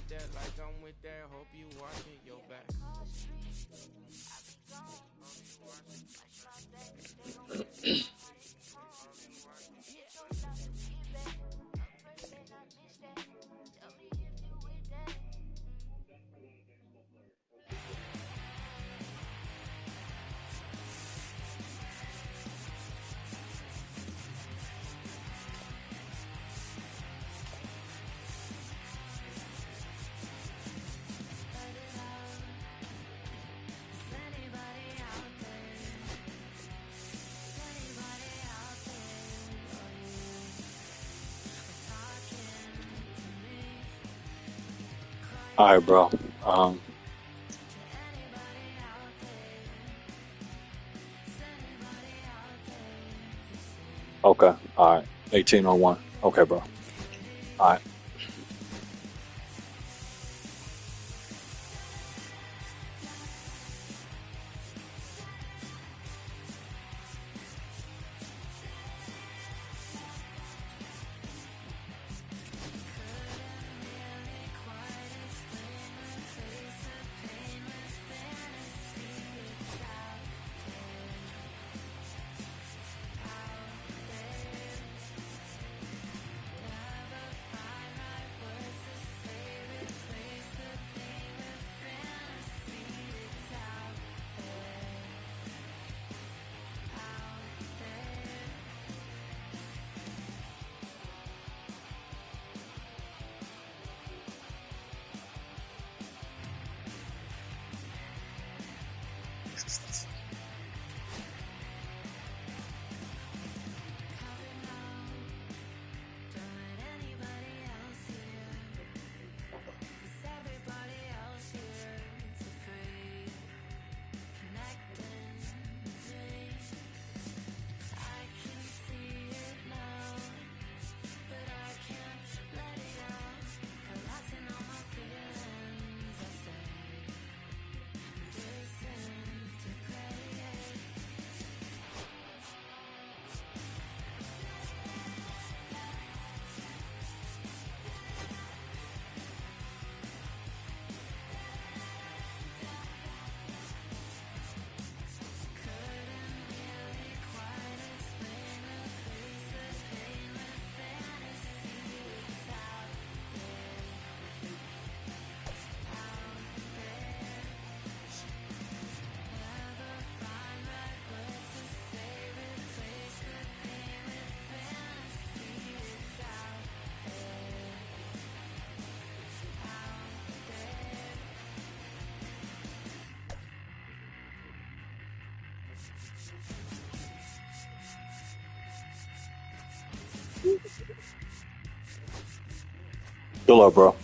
that like I'm with that. Hope you watching your back. All right, bro. Okay. All right. 1801. Okay, bro. All right. Good luck, bro.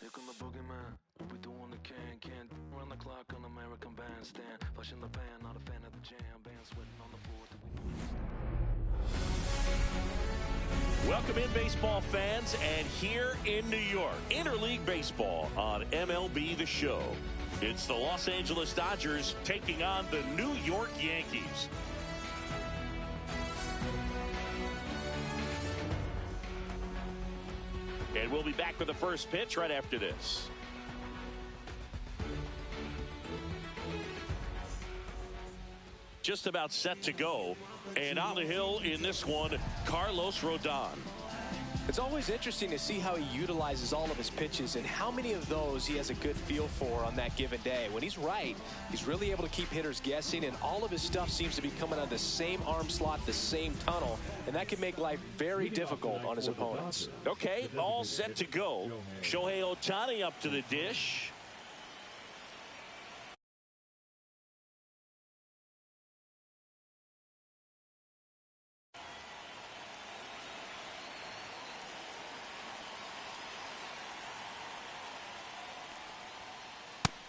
Here come the boogeyman. We doing the can run the clock on American Bandstand. Flushing the pan, not a fan of the jam. Band sweating on the floor till we Welcome in, baseball fans, and here in New York, interleague baseball on MLB The Show. It's the Los Angeles Dodgers taking on the New York Yankees. And we'll be back with the first pitch right after this. Just about set to go. And on the hill in this one, Carlos Rodon. It's always interesting to see how he utilizes all of his pitches and how many of those he has a good feel for on that given day. When he's right, he's really able to keep hitters guessing, and all of his stuff seems to be coming out of the same arm slot, the same tunnel, and that can make life very difficult on his opponents. Okay, all set to go. Shohei Ohtani up to the dish.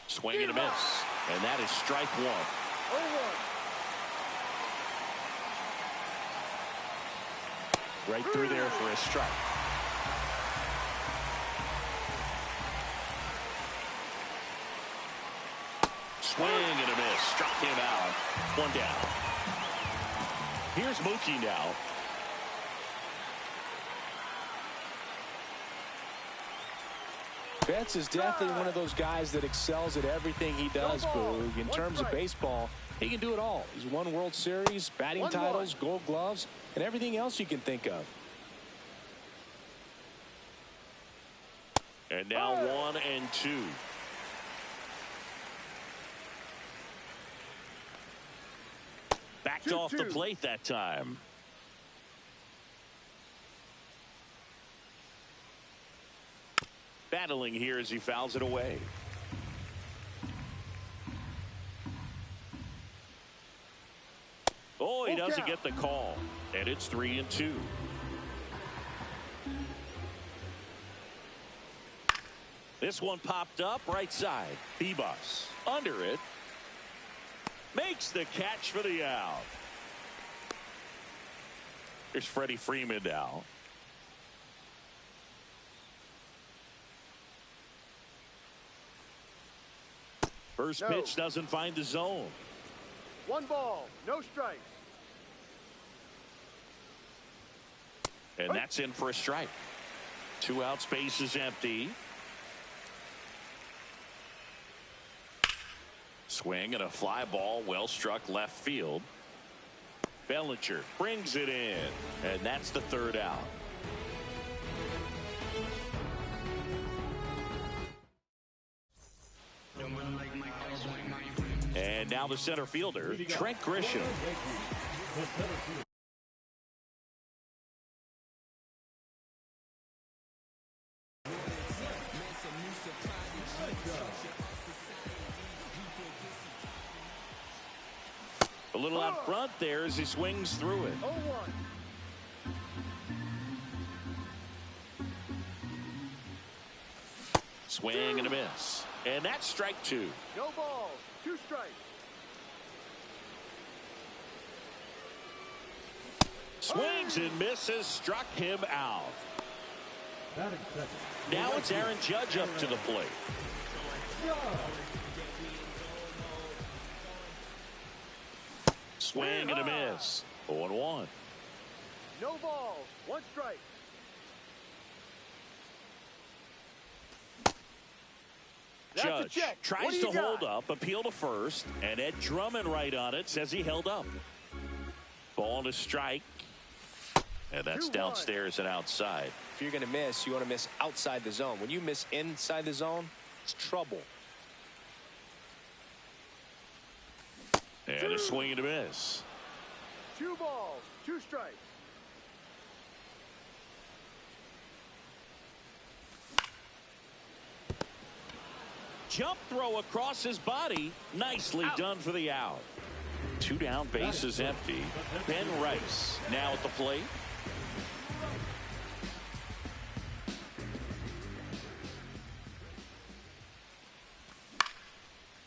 Swing and a miss. And that is strike one. 0-1. Right through there for a strike. Swing and a miss. Struck him out. One down. Here's Mookie now. Betts is definitely one of those guys that excels at everything he does, Boog. In terms of baseball, he can do it all. He's won World Series, batting titles, Gold Gloves, and everything else you can think of. And now 1-2. Backed off the plate that time. Battling here as he fouls it away. Oh, he doesn't get the call. And it's 3-2. This one popped up right side. Bebus under it. Makes the catch for the out. Here's Freddie Freeman now. First pitch doesn't find the zone. 1 ball, no strikes. And that's in for a strike. 2 outs, base is empty. Swing and a fly ball, well struck left field. Bellinger brings it in, and that's the 3rd out. And now the center fielder, Trent Grisham. A little out front there as he swings through it. 0-1. Swing and a miss. And that's strike 2. No balls, 2 strikes. Swings and misses, struck him out. Now it's Aaron Judge up to the plate. Swing and a miss. 0-1. No balls, 1 strike. Judge tries to hold up, appeal to first, and Ed Drummond right on it says he held up. Ball to strike, and that's downstairs and outside. If you're going to miss, you want to miss outside the zone. When you miss inside the zone, it's trouble. And a swing and a miss. 2 balls, 2 strikes. Jump throw across his body. Nicely done for the out. 2 down, base is empty. Ben Rice now at the plate.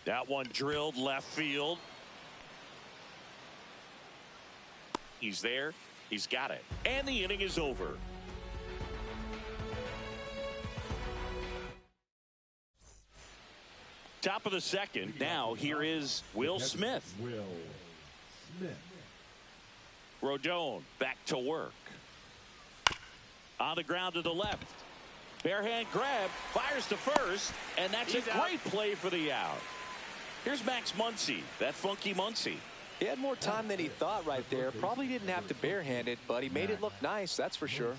That one drilled left field. He's there. He's got it. And the inning is over. Top of the second. Now here is Will Smith. Rodon back to work. On the ground to the left. Bare hand grab. Fires to first. And that's a great play for the out. Here's Max Muncy. That funky Muncy. He had more time than he thought right there. Probably didn't have to barehand it, but he made it look nice, that's for sure.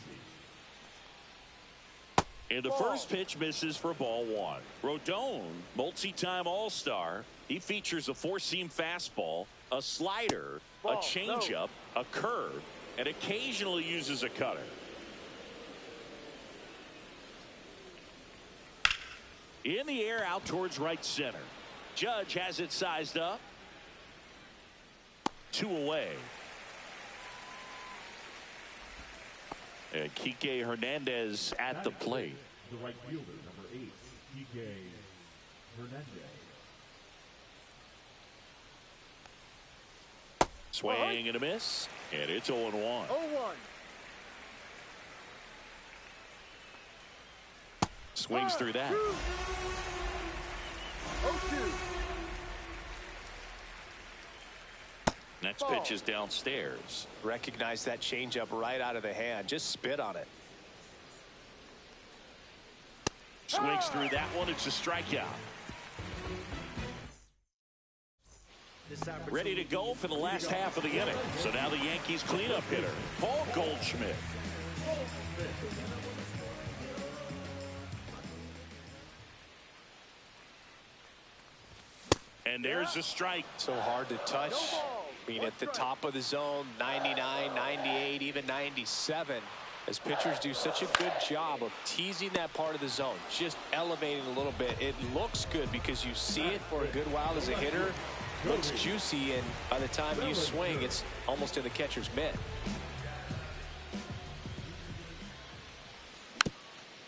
And the first pitch misses for ball one. Rodon, multi-time All-Star. He features a four-seam fastball, a slider, a changeup, a curve, and occasionally uses a cutter. In the air out towards right center. Judge has it sized up. 2 away. And Kike Hernandez at the plate. The right fielder, number 8, Kike Hernandez. Swing and a miss. And it's 0-1. 0-1. Swings through that. 0-2. Next pitch is downstairs. Recognize that changeup right out of the hand. Just spit on it. Swings through that one. It's a strikeout. Ready to go for the last half of the inning. So now the Yankees cleanup hitter, Paul Goldschmidt. And there's a strike. So hard to touch. I mean, at the top of the zone, 99, 98, even 97. As pitchers do such a good job of teasing that part of the zone, just elevating a little bit. It looks good because you see it for a good while as a hitter. Looks juicy, and by the time you swing, it's almost in the catcher's mitt.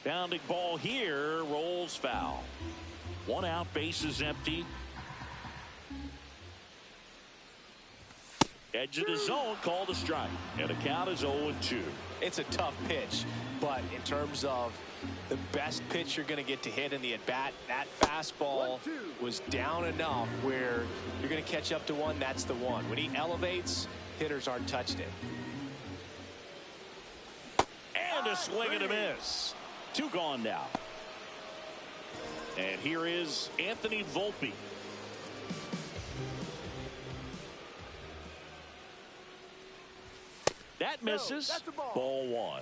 Bounding ball here, rolls foul. 1 out, bases empty. Edge of the zone, called a strike. And the count is 0-2. It's a tough pitch, but in terms of the best pitch you're going to get to hit in the at-bat, that fastball was down enough where you're going to catch up to one. That's the one. When he elevates, hitters aren't touched it. And a swing and a miss. 2 gone now. And here is Anthony Volpe. That misses. Ball 1.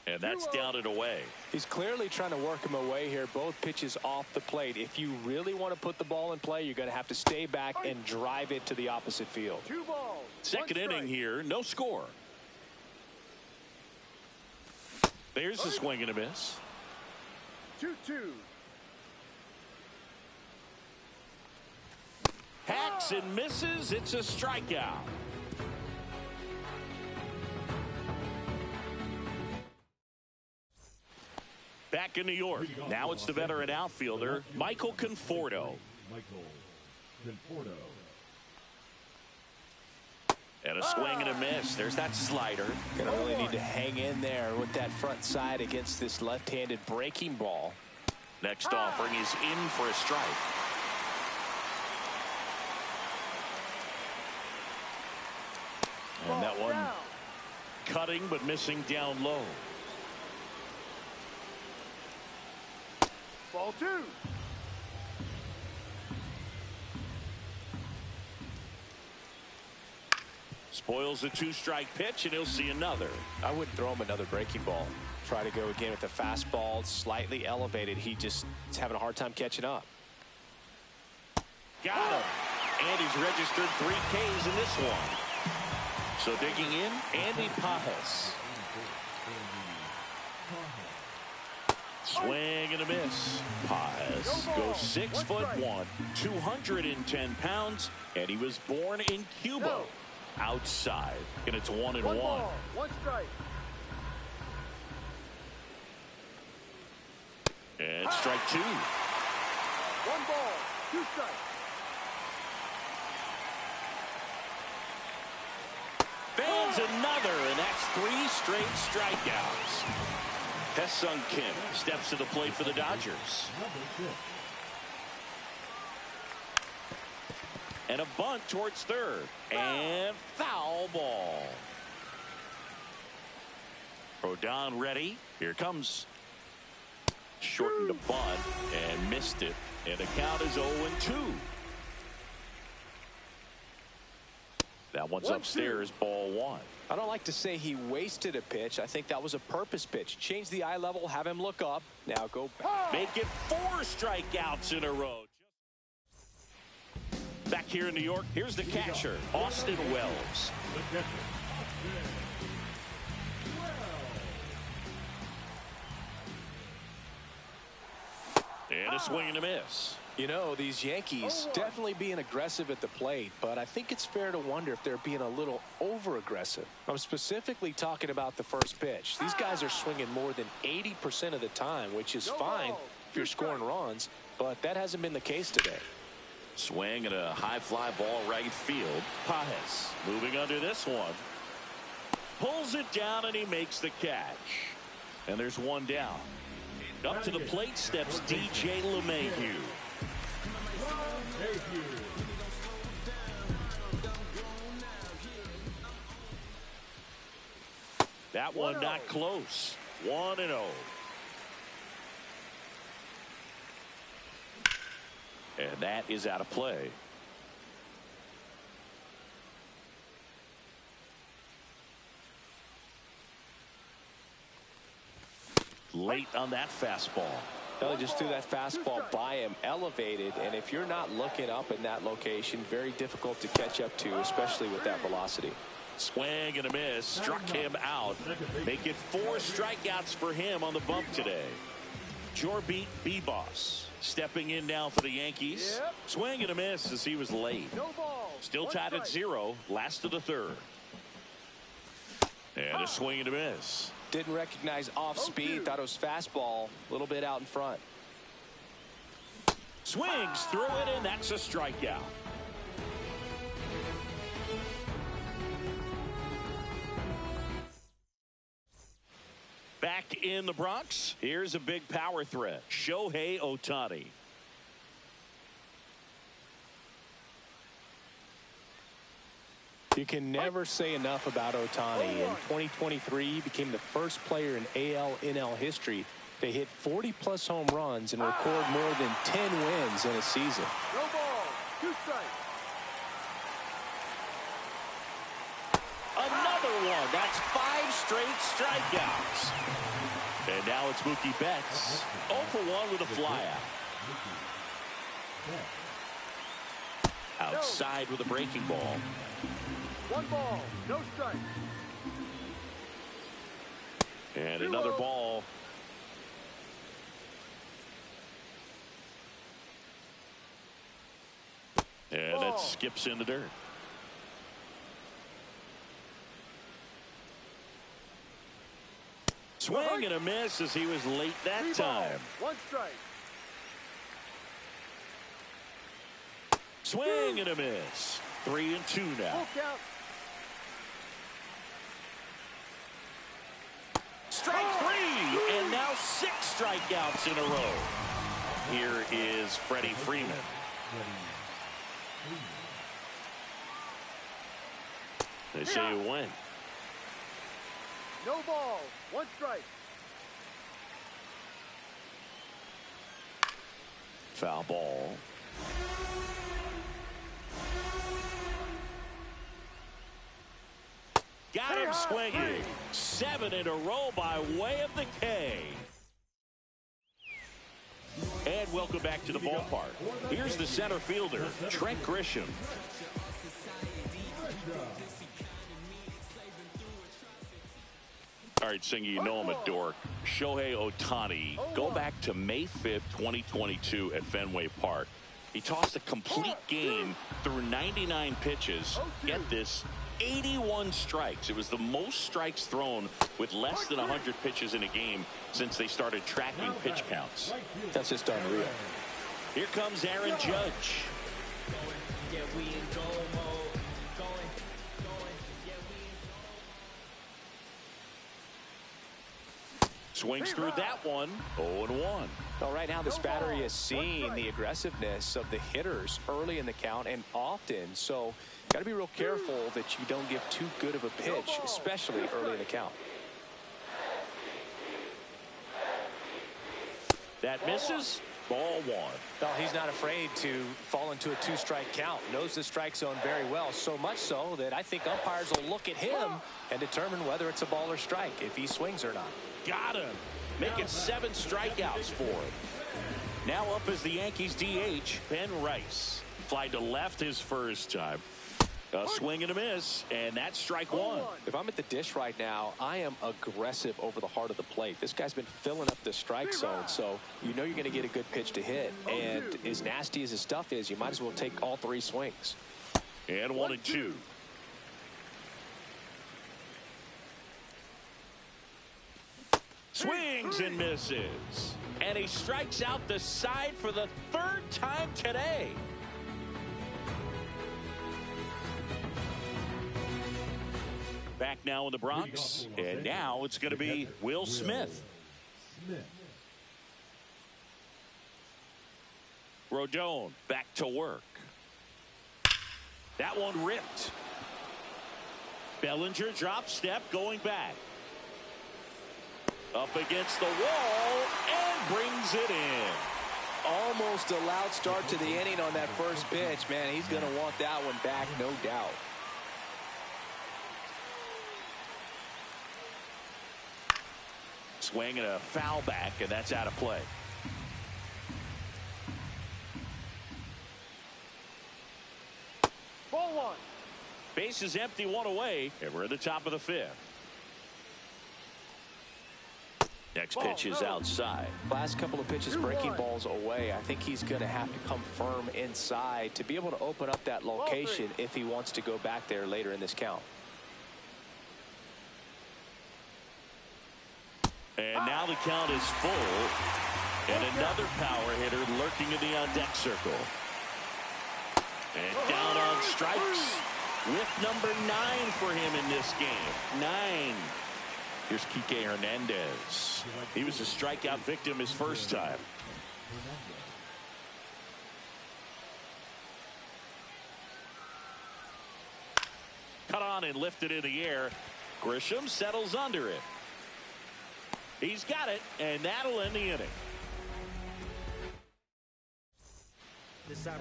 And that's down and away. He's clearly trying to work him away here. Both pitches off the plate. If you really want to put the ball in play, you're going to have to stay back and drive it to the opposite field. 2 balls. Second inning here, no score. There's a swing and a miss. 2-2. Hacks and misses. It's a strikeout. Back in New York. Now it's the veteran outfielder, Michael Conforto. And a swing and a miss. There's that slider. Going to really need to hang in there with that front side against this left-handed breaking ball. Next offering is in for a strike. And that one cutting but missing down low. Ball 2. Spoils a 2-strike pitch, and he'll see another. I wouldn't throw him another breaking ball. Try to go again with the fastball, slightly elevated. He just is having a hard time catching up. Got him. And he's registered 3 Ks in this one. So digging in, Andy Pajes. Swing and a miss. Pajes goes 6'1", 210 pounds, and he was born in Cuba. Outside, and it's 1-1. 1 ball, 1 strike. And strike 2. 1 ball, 2 strikes. Fans another, and that's 3 straight strikeouts. Ha-Seong Kim steps to the plate for the Dodgers. And a bunt towards third. And foul ball. Rodon ready. Here comes. Shortened the bunt and missed it. And the count is 0-2. That That one's upstairs, ball one. I don't like to say he wasted a pitch. I think that was a purpose pitch. Change the eye level, have him look up. Now go back. Make it 4 strikeouts in a row. Back here in New York, here's the catcher, Austin Wells. And a swing and a miss. You know, these Yankees definitely being aggressive at the plate, but I think it's fair to wonder if they're being a little over-aggressive. I'm specifically talking about the first pitch. These guys are swinging more than 80% of the time, which is fine if you're scoring runs, but that hasn't been the case today. Swing and a high fly ball right field. Pajes moving under this one. Pulls it down and he makes the catch. And there's one down. Up to the plate steps DJ LeMahieu. That one not close. 1-0. And that is out of play. Late on that fastball. Well, they just threw that fastball by him, elevated, and if you're not looking up in that location, very difficult to catch up to, especially with that velocity. Swing and a miss, struck him out. Make it 4 strikeouts for him on the bump today. Jorbeat Bebos stepping in now for the Yankees. Swing and a miss as he was late. Still tied at 0, last of the third. And a swing and a miss. Didn't recognize off speed, thought it was fastball, a little bit out in front. Swings through it, and that's a strikeout. Back in the Bronx, here's a big power threat, Shohei Ohtani. You can never say enough about Ohtani. In 2023, he became the first player in AL/NL history to hit 40-plus home runs and record more than 10 wins in a season. No ball. 2 strikes. Another one. That's 5 straight strikeouts. And now it's Mookie Betts. 0 for 1 with a flyout. Outside with a breaking ball. 1 ball. No strike. And another ball. And it skips in the dirt. Swing and a miss as he was late that time. 1 strike. Swing and a miss. 3-2 now. Full count. Strike 3, and now 6 strikeouts in a row. Here is Freddie Freeman. They say you win. No ball. 1 strike. Foul ball. Got him swinging. 7 in a row by way of the K. And welcome back to the ballpark. Here's the center fielder, Trent Grisham. All right, Singy, you know I'm a dork. Shohei Ohtani, go back to May 5th, 2022 at Fenway Park. He tossed a complete game through 99 pitches. Get this, 81 strikes. It was the most strikes thrown with less than 100 pitches in a game since they started tracking pitch counts. That's just unreal. Here comes Aaron Judge. Swings through that one. 0-1. Well, right now this battery has seen the aggressiveness of the hitters early in the count and often. So got to be real careful that you don't give too good of a pitch, especially early in the count. That misses. Ball one. Well, he's not afraid to fall into a 2-strike count. Knows the strike zone very well, so much so that I think umpires will look at him and determine whether it's a ball or strike, if he swings or not. Got him. Making 7 strikeouts for him. Now up is the Yankees DH, Ben Rice. Fly to left his first time. A swing and a miss, and that's strike one. If I'm at the dish right now, I am aggressive over the heart of the plate. This guy's been filling up the strike zone, so you know you're going to get a good pitch to hit. And as nasty as his stuff is, you might as well take all 3 swings. And 1-2. Swings and misses. And he strikes out the side for the 3rd time today. Back now in the Bronx, and now it's going to be Will Smith. Rodon back to work. That one ripped. Bellinger drop step going back. Up against the wall and brings it in. Almost a loud start to the inning on that first pitch. Man, he's going to want that one back, no doubt. Swing and a foul back, and that's out of play. Ball one. Base is empty, 1 away, and we're at the top of the 5th. Next pitch is outside. Last couple of pitches breaking balls away. I think he's going to have to come firm inside to be able to open up that location if he wants to go back there later in this count. And now the count is full. And another power hitter lurking in the on-deck circle. And down on strikes with number 9 for him in this game. 9. Here's Kike Hernandez. He was a strikeout victim his first time. Cut on and lifted in the air. Grisham settles under it. He's got it, and that'll end the inning.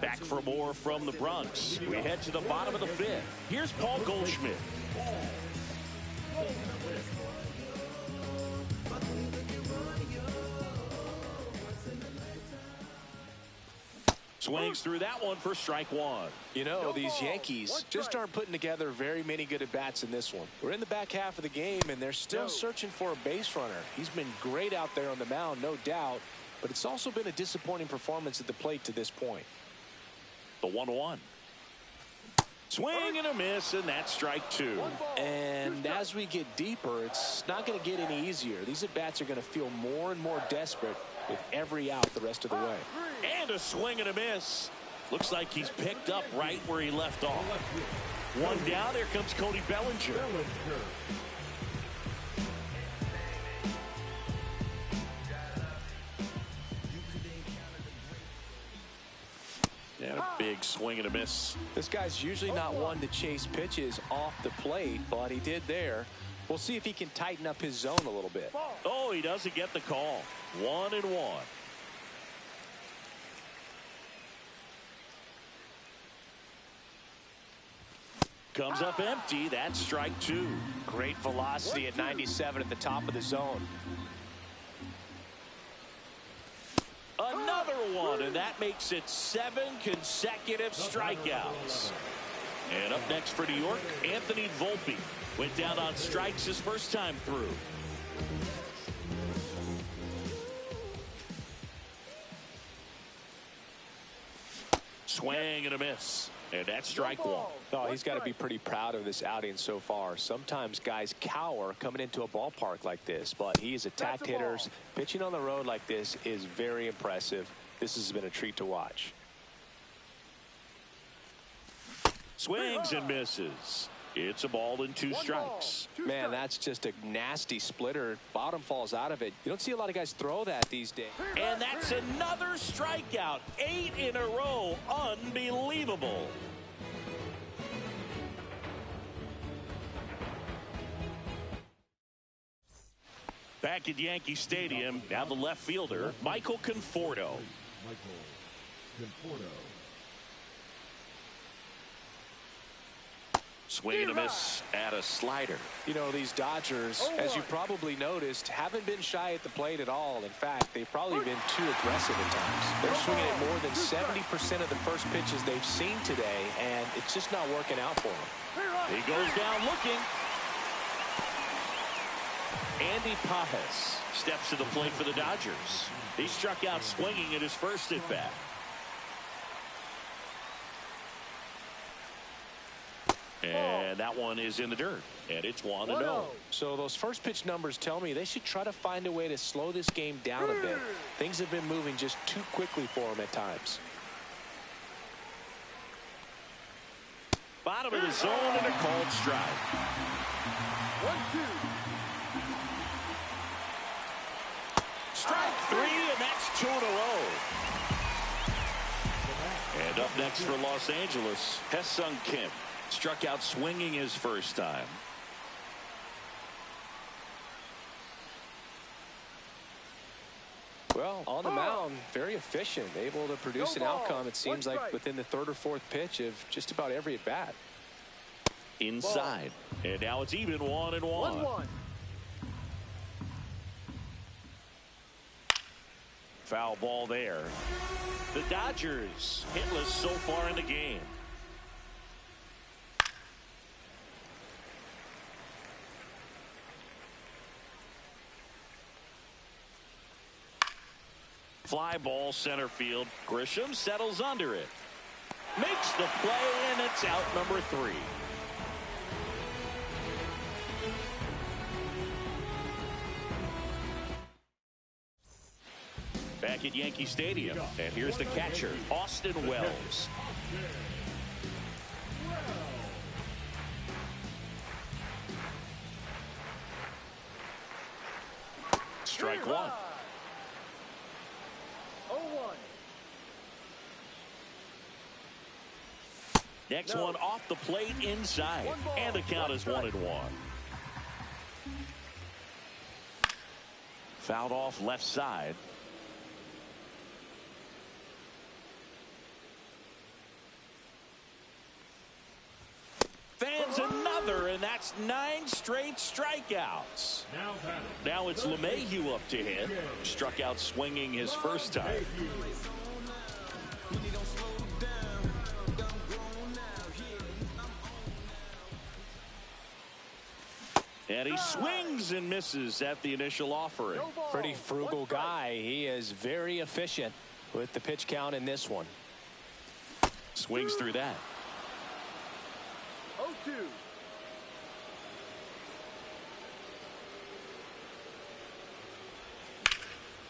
Back for more from the Bronx. We head to the bottom of the 5th. Here's Paul Goldschmidt. Swings through that one for strike one. You know, these Yankees just aren't putting together very many good at-bats in this one. We're in the back half of the game, and they're still searching for a base runner. He's been great out there on the mound, no doubt, but it's also been a disappointing performance at the plate to this point. The 1-1. Swing and a miss, and that's strike 2. And as we get deeper, it's not going to get any easier. These at-bats are going to feel more and more desperate with every out the rest of the way. And a swing and a miss. Looks like he's picked up right where he left off. 1 down. Here comes Cody Bellinger. And a big swing and a miss. This guy's usually not one to chase pitches off the plate, but he did there. We'll see if he can tighten up his zone a little bit. Oh, he doesn't get the call. 1-1. Comes up empty. That's strike 2. Great velocity at 97 at the top of the zone. Another one, and that makes it 7 consecutive strikeouts. And up next for New York, Anthony Volpe. Went down on strikes his first time through. Swing and a miss. And that's strike 1. Oh, he's got to be pretty proud of this outing so far. Sometimes guys cower coming into a ballpark like this, but he has attacked hitters. Pitching on the road like this is very impressive. This has been a treat to watch. Swings and misses. It's a ball and 2 strikes. Man, that's just a nasty splitter. Bottom falls out of it. You don't see a lot of guys throw that these days. And that's another strikeout. 8 in a row. Unbelievable. Back at Yankee Stadium, now the left fielder, Michael Conforto. Michael Conforto. Swing and a miss at a slider. You know, these Dodgers, as you probably noticed, haven't been shy at the plate at all. In fact, they've probably been too aggressive at times. They're swinging at more than 70% of the first pitches they've seen today, and it's just not working out for them. He goes down looking. Andy Pajes steps to the plate for the Dodgers. He struck out swinging at his first at bat. And that one is in the dirt, and it's 1-0. So those first pitch numbers tell me they should try to find a way to slow this game down a bit. Things have been moving just too quickly for them at times. Bottom of the zone and a called strike. 1-2. Strike 3, and that's 2 in a row. And up next for Los Angeles, Hesung Kim. Struck out swinging his first time. Well, on the mound, very efficient, able to produce an outcome, it seems like, within the third or fourth pitch of just about every at-bat. Inside. And now it's even 1-1. 1-1. Foul ball there. The Dodgers hitless so far in the game. Fly ball center field. Grisham settles under it. Makes the play, and it's out number 3. Back at Yankee Stadium, and here's the catcher, Austin Wells. Strike 1. 0-1. Next one off the plate inside, and the count is 1-1. Fouled off left side. Fans another, and that's 9 straight strikeouts. Now it's LeMahieu up to hit. Struck out swinging his first time. And he swings and misses at the initial offering. Pretty frugal guy. He is very efficient with the pitch count in this one. Swings through that. 0-2.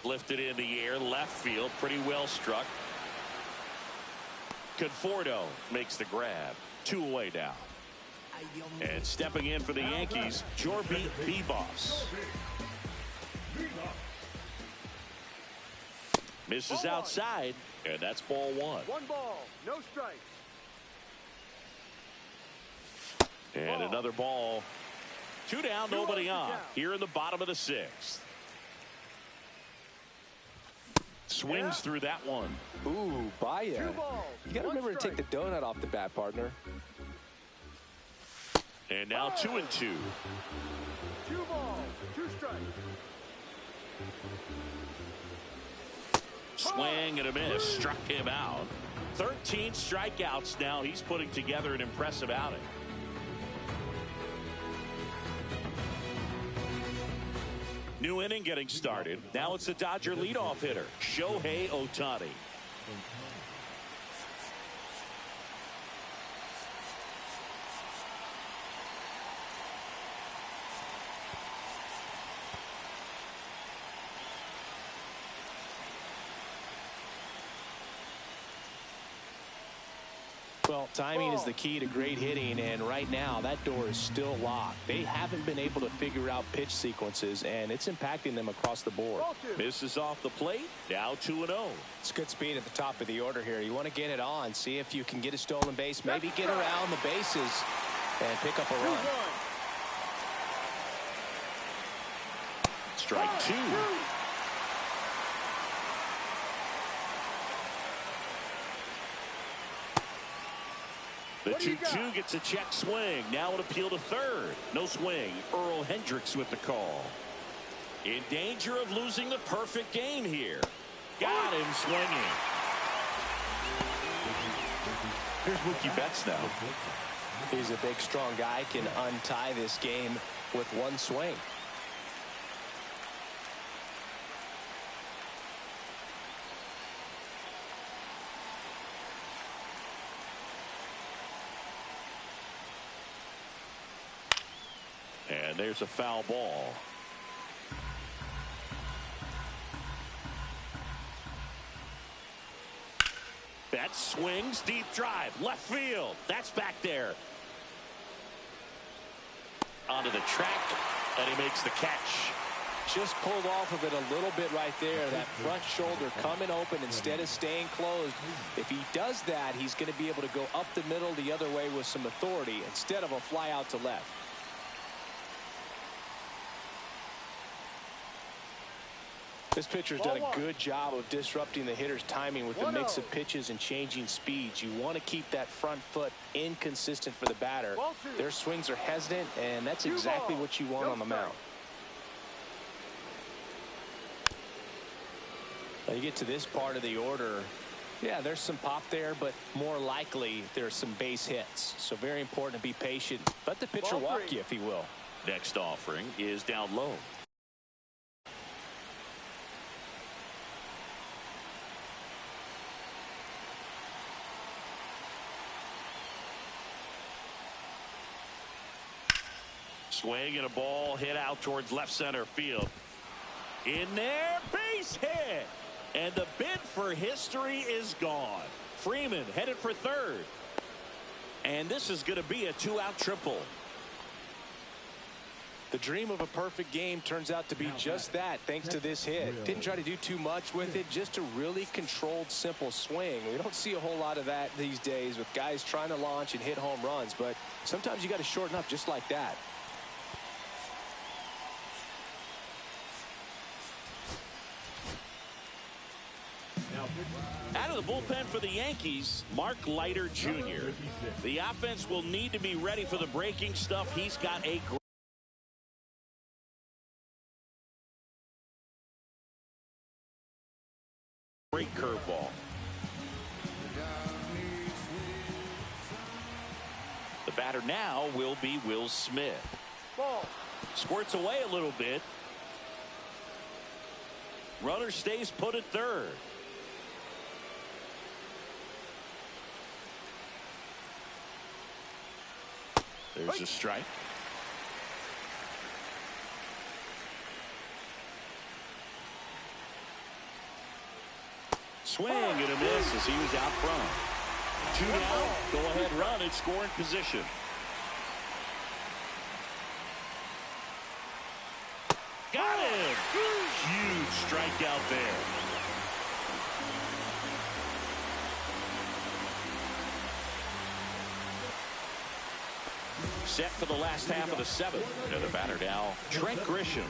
Lifted in the air, left field, pretty well struck. Conforto makes the grab. 2 away now. And stepping in for the Yankees, Jorby Vivas. Misses outside, and that's ball 1. 1 ball, no strike. And another ball. 2 down, nobody on. Here in the bottom of the 6th. Swings through that one. Ooh, Baia. You got to remember to take the donut off the bat, partner. And now 2-2. 2 balls, 2 strikes. Swing and a miss. Struck him out. 13 strikeouts now. He's putting together an impressive outing. New inning getting started. Now it's the Dodger leadoff hitter, Shohei Ohtani. Well, timing is the key to great hitting, and right now that door is still locked. They haven't been able to figure out pitch sequences, and it's impacting them across the board. Misses off the plate. Now 2-0. It's good speed at the top of the order here. You want to get it on, see if you can get a stolen base, maybe get around the bases and pick up a run. Strike 2. The What do you 2-2 gets a check swing. Now an appeal to third. No swing. Earl Hendricks with the call. In danger of losing the perfect game here. Got him swinging. Here's Mookie Betts now. He's a big, strong guy. Can untie this game with one swing. And there's a foul ball. That swings, deep drive, left field. That's back there. Onto the track, and he makes the catch. Just pulled off of it a little bit right there. That front shoulder coming open instead of staying closed. If he does that, he's going to be able to go up the middle the other way with some authority instead of a fly out to left. This pitcher's done a good job of disrupting the hitter's timing with the mix of pitches and changing speeds. You want to keep that front foot inconsistent for the batter. Their swings are hesitant, and that's exactly what you want on the mound. Now you get to this part of the order. Yeah, there's some pop there, but more likely there's some base hits. So very important to be patient. Let the pitcher walk you, if he will. Next offering is down low. Swing and a ball hit out towards left center field. In there, base hit. And the bid for history is gone. Freeman headed for third. And this is going to be a 2-out triple. The dream of a perfect game turns out to be just that, thanks to this hit. Didn't try to do too much with it, just a really controlled, simple swing. We don't see a whole lot of that these days with guys trying to launch and hit home runs, but sometimes you got to shorten up just like that. Out of the bullpen for the Yankees, Mark Leiter Jr. The offense will need to be ready for the breaking stuff. He's got a great curveball. The batter now will be Will Smith. Squirts away a little bit. Runner stays put at third. There's a strike. Swing and a miss as he was out front. 2 down. Go ahead run and scoring position. Got him. Huge strikeout there. Set for the last half of the 7th. And the batter now, Trent Grisham.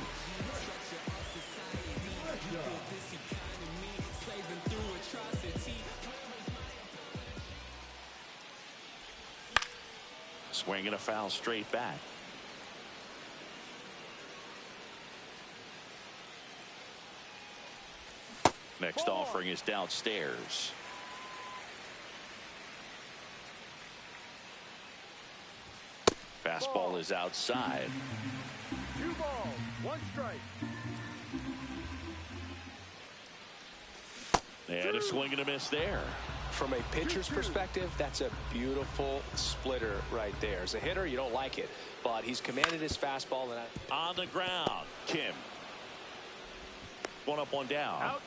Swing and a foul straight back. Next offering is downstairs. Fastball is outside. 2 balls, 1 strike. And a swing and a miss there. From a pitcher's perspective, that's a beautiful splitter right there. As a hitter, you don't like it, but he's commanded his fastball. And on the ground, Kim. 1 up, 1 down. Out.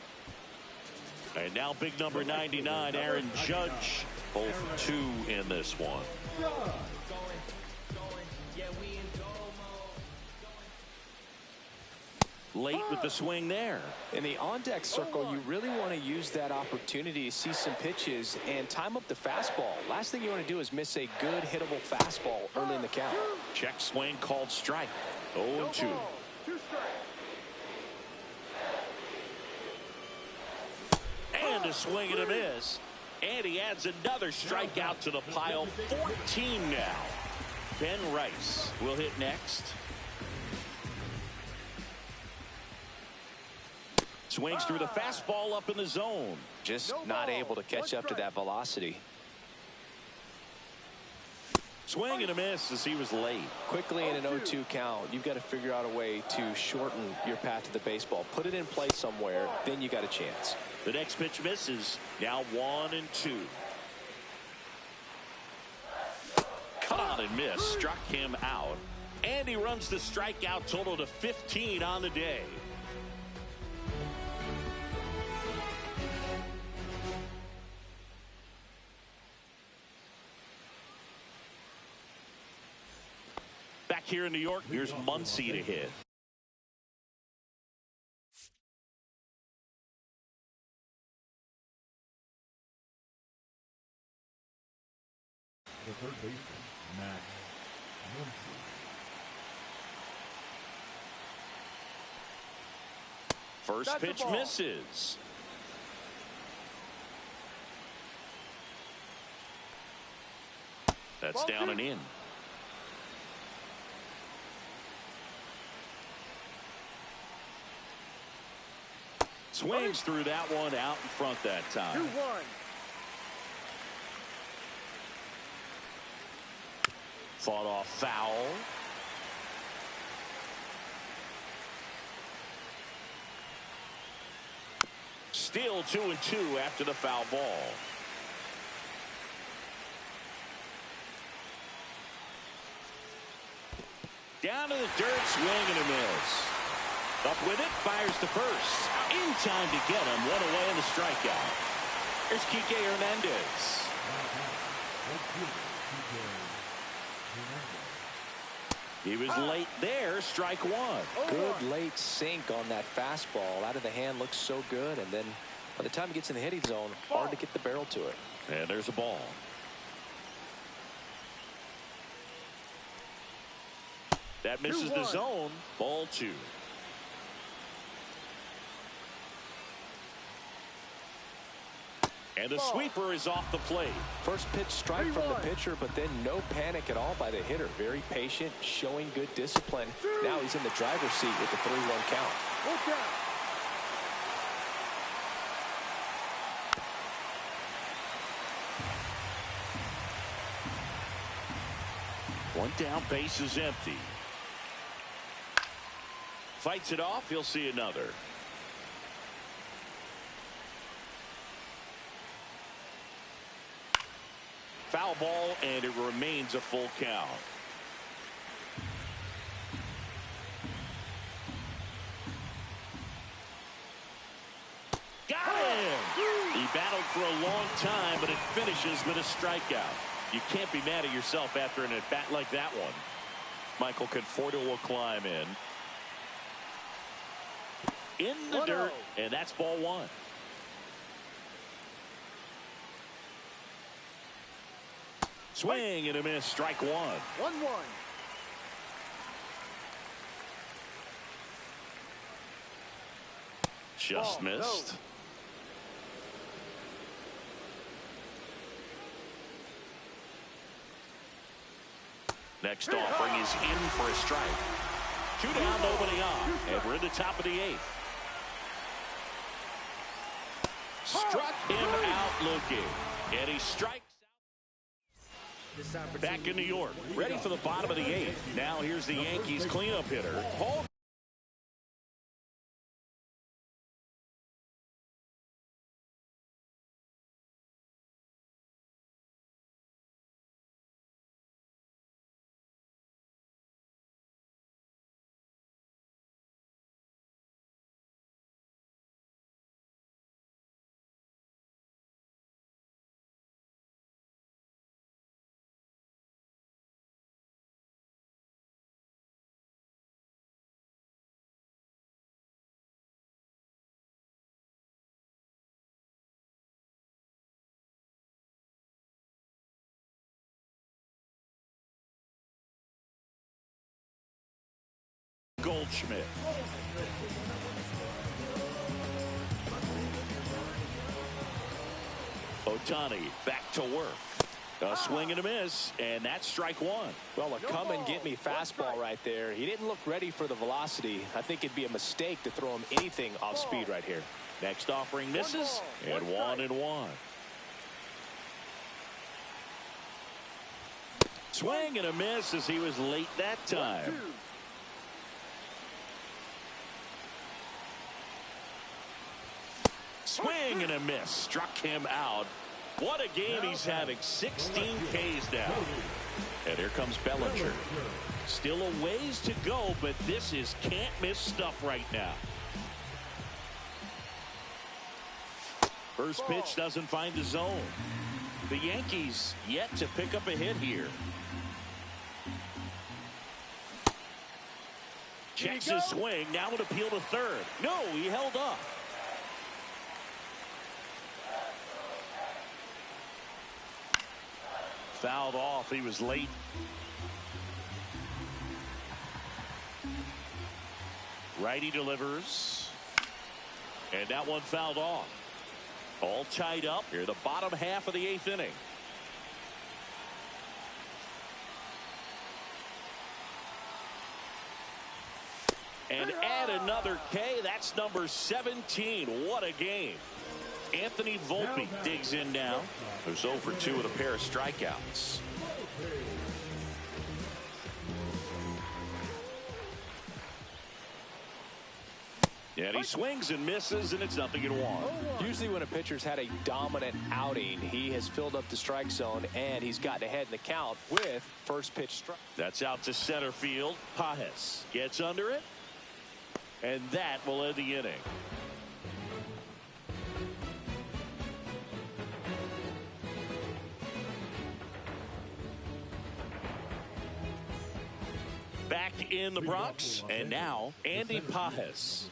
And now big number 99, Aaron Judge. Both 2 in this one. Late with the swing there. In the on-deck circle, you really want to use that opportunity to see some pitches and time up the fastball. Last thing you want to do is miss a good hittable fastball early in the count. Check swing called strike. 0-2. 2 strikes. And a swing and a miss. And he adds another strikeout to the pile. 14 now. Ben Rice will hit next. Swings through the fastball up in the zone. Just not able to catch up to that velocity. Swing and a miss as he was late. Quickly in an 0-2 count, you've got to figure out a way to shorten your path to the baseball. Put it in play somewhere, then you got a chance. The next pitch misses. Now 1-2. Cut on and miss. Struck him out. And he runs the strikeout total to 15 on the day. Back here in New York, here's Muncy to hit. The third baseman, Max Muncy. First pitch misses. That's down and in. Swings through that one out in front that time. 2-1. Fought off foul. Still 2-2 after the foul ball. Down to the dirt, swing and a miss. Up with it, fires to first. In time to get him, one away in the strikeout. Here's Kike Hernandez. He was late there, strike one. Good late sink on that fastball. Out of the hand, looks so good. And then by the time he gets in the hitting zone, hard to get the barrel to it. And there's a ball. That misses the zone. Ball two. And the sweeper is off the plate. First pitch strike from the pitcher, but then no panic at all by the hitter. Very patient, showing good discipline. Now he's in the driver's seat with the 3-1 count. Look out. One down, base is empty. Fights it off, he'll see another. Foul ball, and it remains a full count. Got him! He battled for a long time, but it finishes with a strikeout. You can't be mad at yourself after an at-bat like that one. Michael Conforto will climb in. In the dirt, and that's ball one. Swing and a miss, strike one. 1-1. Just missed. Next offering is in for a strike. 2 down, nobody on, and we're in the top of the 8th. Struck him out looking, and he strikes. Back in New York, ready for the bottom of the 8th. Now here's the Yankees cleanup hitter, Paul. Goldschmidt. Ohtani back to work. A swing and a miss, and that's strike one. Well, a come-and-get-me fastball right there. He didn't look ready for the velocity. I think it'd be a mistake to throw him anything off speed right here. Next offering misses, and 1-1. Swing and a miss as he was late that time. Swing and a miss. Struck him out. What a game he's having. 16 Ks now. And here comes Bellinger. Still a ways to go, but this is can't miss stuff right now. First pitch doesn't find the zone. The Yankees yet to pick up a hit here. Checks his swing. Now an appeal to third. No, he held up. Fouled off. He was late. Righty delivers. And that one fouled off. All tied up here, the bottom half of the 8th inning. And add another K. That's number 17. What a game. Anthony Volpe digs in now. There's 0 for 2 with a pair of strikeouts. And he swings and misses, and it's 0-1. Usually when a pitcher's had a dominant outing, he has filled up the strike zone, and he's gotten ahead in the count with first pitch strike. That's out to center field. Pajes gets under it, and that will end the inning. Back in the Bronx, and now Andy Pajes.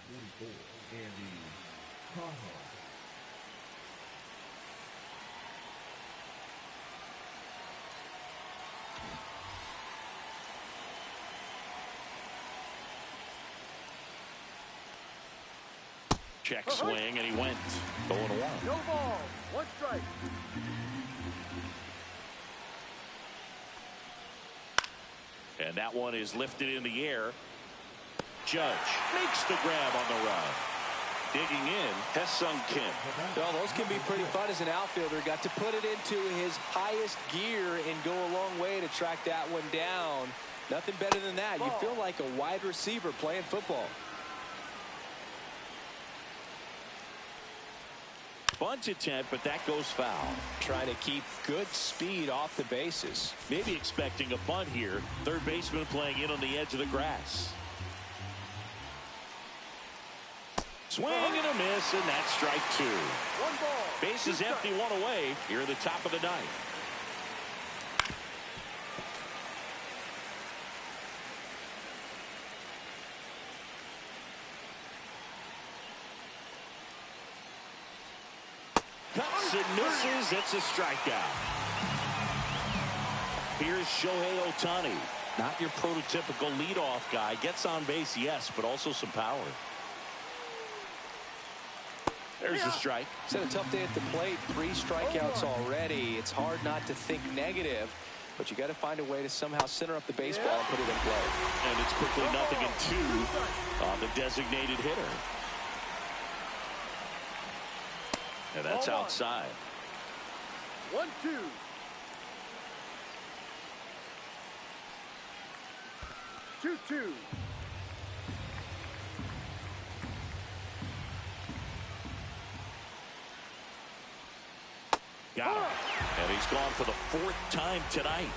Check swing, and he went 0-1. No ball. 1 strike. And that one is lifted in the air. Judge makes the grab on the run. Digging in, Ha-Seong Kim. Well, those can be pretty fun as an outfielder. Got to put it into his highest gear and go a long way to track that one down. Nothing better than that. You feel like a wide receiver playing football. Bunt attempt, but that goes foul. Trying to keep good speed off the bases. Maybe expecting a bunt here. Third baseman playing in on the edge of the grass. Swing and a miss, and that's strike 2. 1 ball. Bases empty, 1 away here at the top of the 9th. Cuts and misses. It's a strikeout. Here's Shohei Ohtani. Not your prototypical leadoff guy. Gets on base, yes, but also some power. There's a strike. He's had a tough day at the plate. 3 strikeouts already. It's hard not to think negative, but you got to find a way to somehow center up the baseball and put it in play. And it's quickly 0-2 on the designated hitter. And that's outside. 1-2. Two. Got him. And he's gone for the 4th time tonight.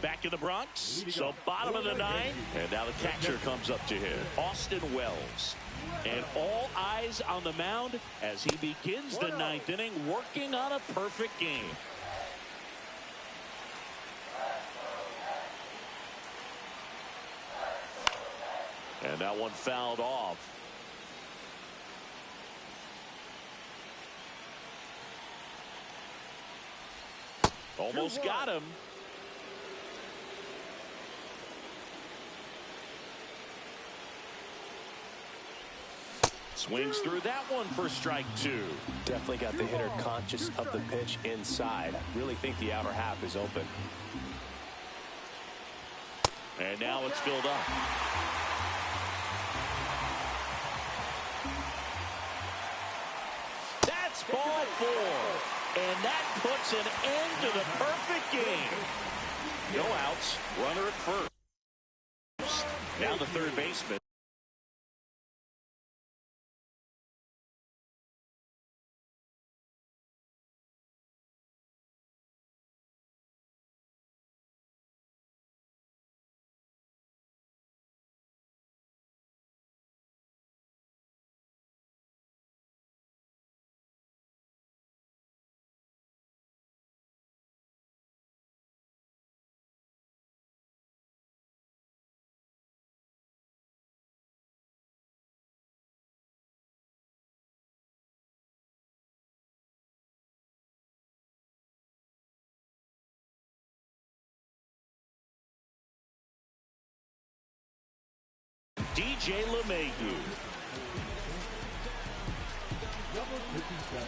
Back in the Bronx. So bottom of the 9th. And now the catcher comes up to him. Austin Wells. And all eyes on the mound as he begins the 9th inning, working on a perfect game. And that one fouled off. Almost got him. Swings through that one for strike 2. Definitely got the hitter conscious of the pitch inside. I really think the outer half is open. And now it's filled up. That's ball 4. And that puts an end to the perfect game. No outs. Runner at first. Now the third baseman. DJ LeMahieu. Number 57.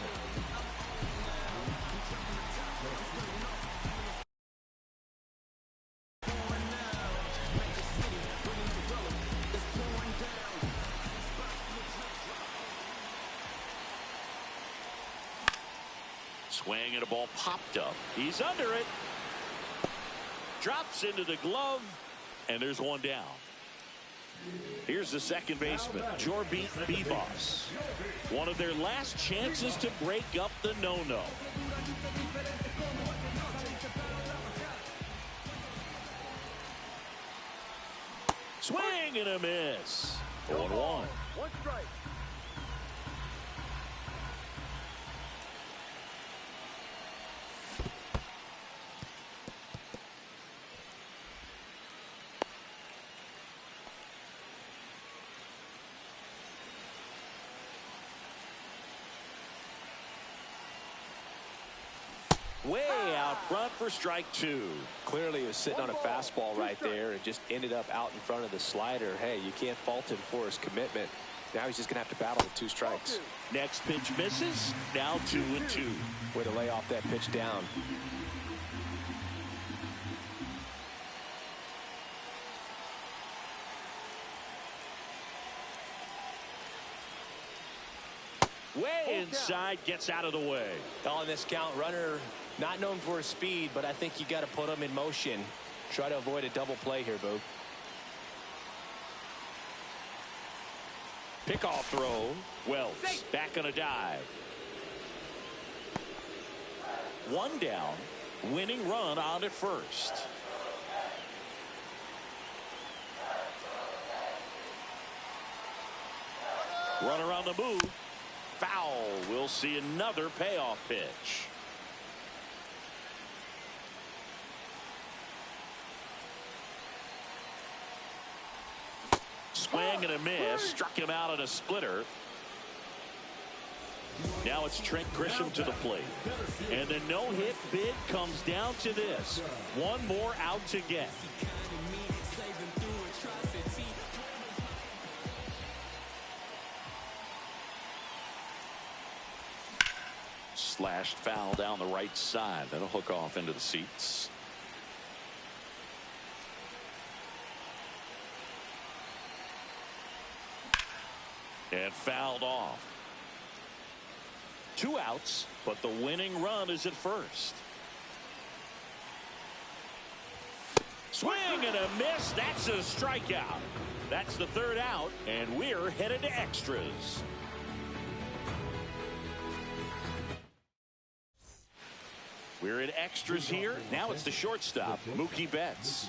Swing and a ball popped up. He's under it. Drops into the glove. And there's one down. Here's the second baseman, Jorby Bebos. One of their last chances to break up the no-no. Swing and a miss. 1-1. One strike. Way out front for strike 2. Clearly he was sitting on a fastball right there and just ended up out in front of the slider. Hey, you can't fault him for his commitment. Now he's just going to have to battle with 2 strikes. Next pitch misses. Now 2-2. Way to lay off that pitch down. Way inside, gets out of the way. On this count, runner not known for his speed, but I think you got to put him in motion. Try to avoid a double play here, Boog. Pickoff throw. Wells back on a dive. 1 down. Winning run on at first. Runner on the move. Foul. We'll see another payoff pitch. Swing and a miss. Struck him out on a splitter. Now it's Trent Grisham to the plate. And the no-hit bid comes down to this. One more out to get. Slashed foul down the right side. That'll hook off into the seats. And fouled off. 2 outs, but the winning run is at first. Swing and a miss. That's a strikeout. That's the 3rd out, and we're headed to extras. We're in extras here. Now it's the shortstop, Mookie Betts.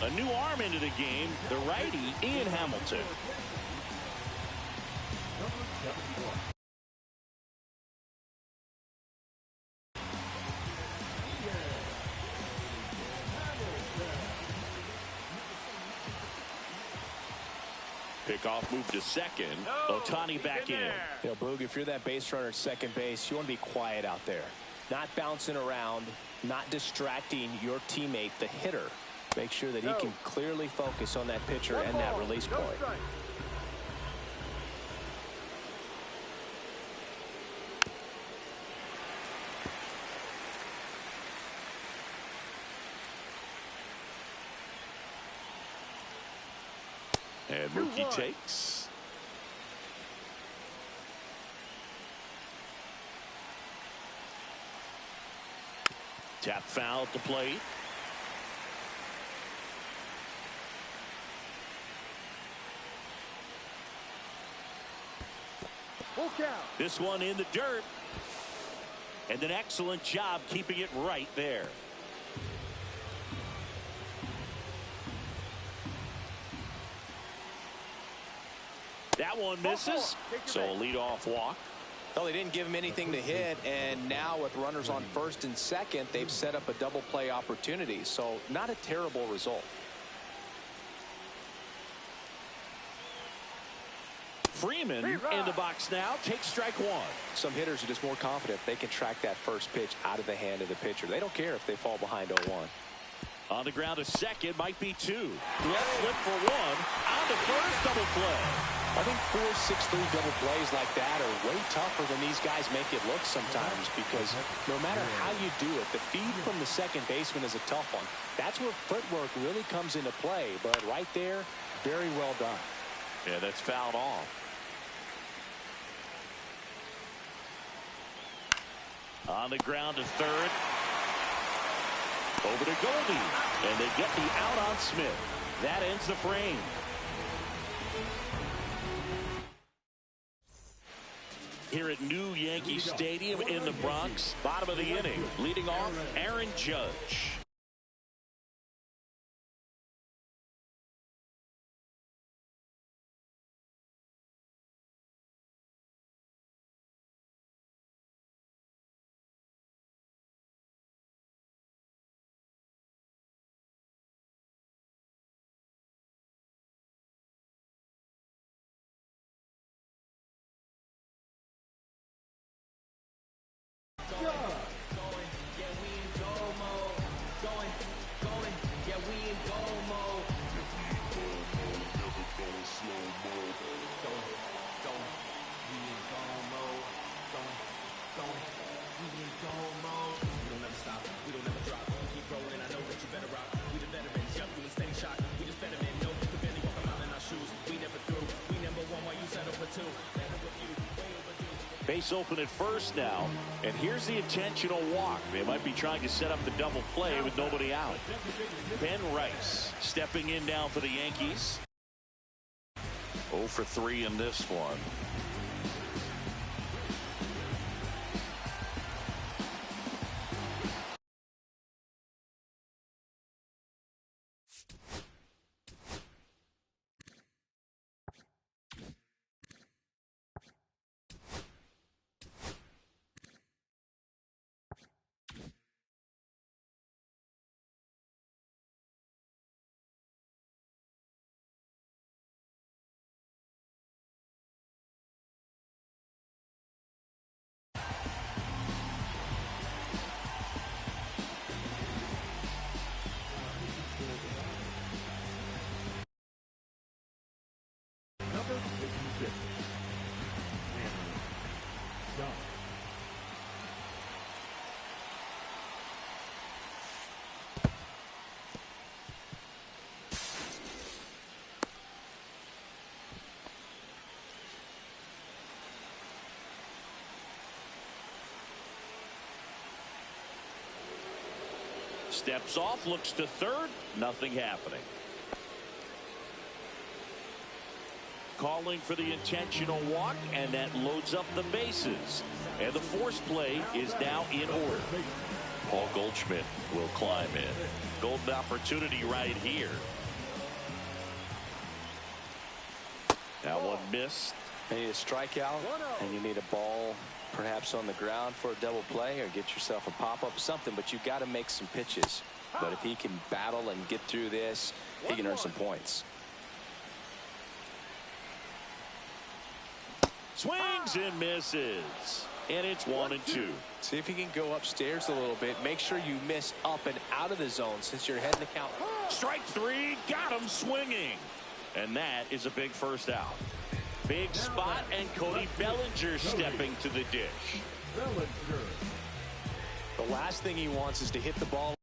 A new arm into the game, the righty, Ian Hamilton. Number 71. Pickoff move to second. Ohtani back in. You know, Boog, if you're that base runner at second base, you want to be quiet out there. Not bouncing around, not distracting your teammate, the hitter. Make sure that he can clearly focus on that pitcher and that release point. And Mookie takes. Tap foul at the plate. Full count. This one in the dirt. And an excellent job keeping it right there. That one misses, so a leadoff walk. Well, they didn't give him anything to hit, and now with runners on first and second, they've set up a double play opportunity, so not a terrible result. Freeman in the box now, takes strike one. Some hitters are just more confident they can track that first pitch out of the hand of the pitcher. They don't care if they fall behind 0-1. On the ground to second, might be two. Left flip for one. On to first, double play. I think 4-6-3 double plays like that are way tougher than these guys make it look sometimes, because no matter how you do it, the feed from the second baseman is a tough one. That's where footwork really comes into play, but right there, very well done. Yeah, that's fouled off. On the ground to third. Over to Goldie, and they get the out on Smith. That ends the frame. Here at New Yankee Stadium in the Bronx, bottom of the inning, leading off Aaron Judge. Base open at first now, and here's the intentional walk. They might be trying to set up the double play with nobody out. Ben Rice stepping in now for the Yankees. 0 for 3 in this one. Steps off, looks to third, nothing happening. Calling for the intentional walk, and that loads up the bases. And the force play is now in order. Paul Goldschmidt will climb in. Golden opportunity right here. That one missed. You need a strikeout, and you need a ball perhaps on the ground for a double play, or get yourself a pop-up, something, but you got to make some pitches. But if he can battle and get through this, he can earn some points. Swings and misses. And it's 1-2. See if you can go upstairs a little bit. Make sure you miss up and out of the zone since you're heading the count. Strike three. Got him swinging. And that is a big first out. Big spot, and Cody Bellinger stepping to the dish. The last thing he wants is to hit the ball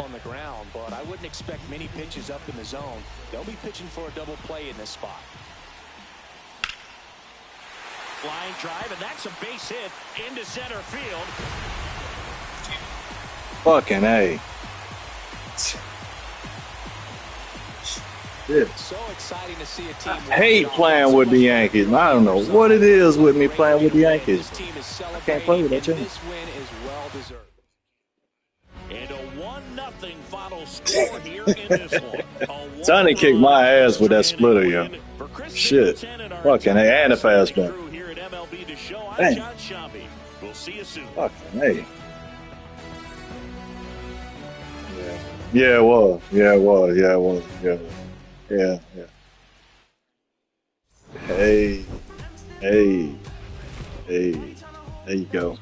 on the ground, but I wouldn't expect many pitches up in the zone. They'll be pitching for a double play in this spot. Line drive, and that's a base hit into center field. Fucking A. Shit. So exciting to see a team. I hate playing with the Yankees. I don't know what it is with me playing with the Yankees. I can't play with that team. This win is well deserved. And a 1-0 final score here in this one. Sonny kicked my ass with that splitter, yo. Shit. Fucking A, and a fastback. Here at MLB The Show, I'm Dang. John Shambi. We'll see you soon. Fucking A. Yeah, it was. Yeah, it was. Yeah, it was. Yeah, it was. Yeah, yeah. Hey, hey, hey. There you go.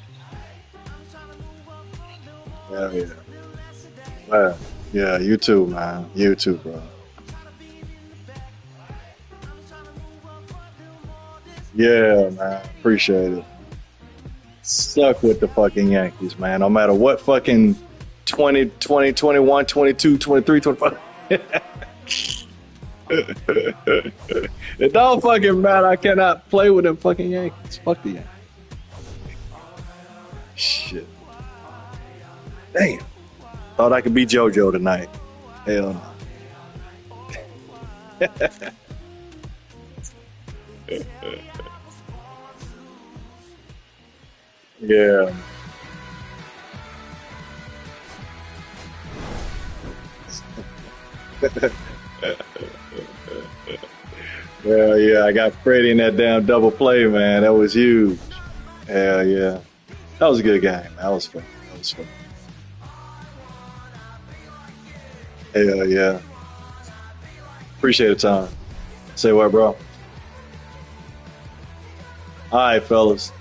Yeah, yeah. Wow. Yeah, you too, man. You too, bro. Yeah, man. Appreciate it. Stuck with the fucking Yankees, man. No matter what fucking 20, 21, 22, 23, 25. It don't fucking matter. I cannot play with them fucking Yankees. Fuck the Yankees. Shit. Damn. Thought I could be JoJo tonight. Hell no. Yeah. Hell yeah, I got Freddie in that damn double play, man. That was huge. Hell yeah. That was a good game. That was fun. That was fun. Hell yeah. Appreciate the time. Say what, bro? All right, fellas.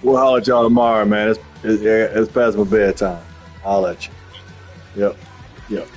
We'll holler at y'all tomorrow, man. It's past my bedtime. I'll let you. Yep. Yep.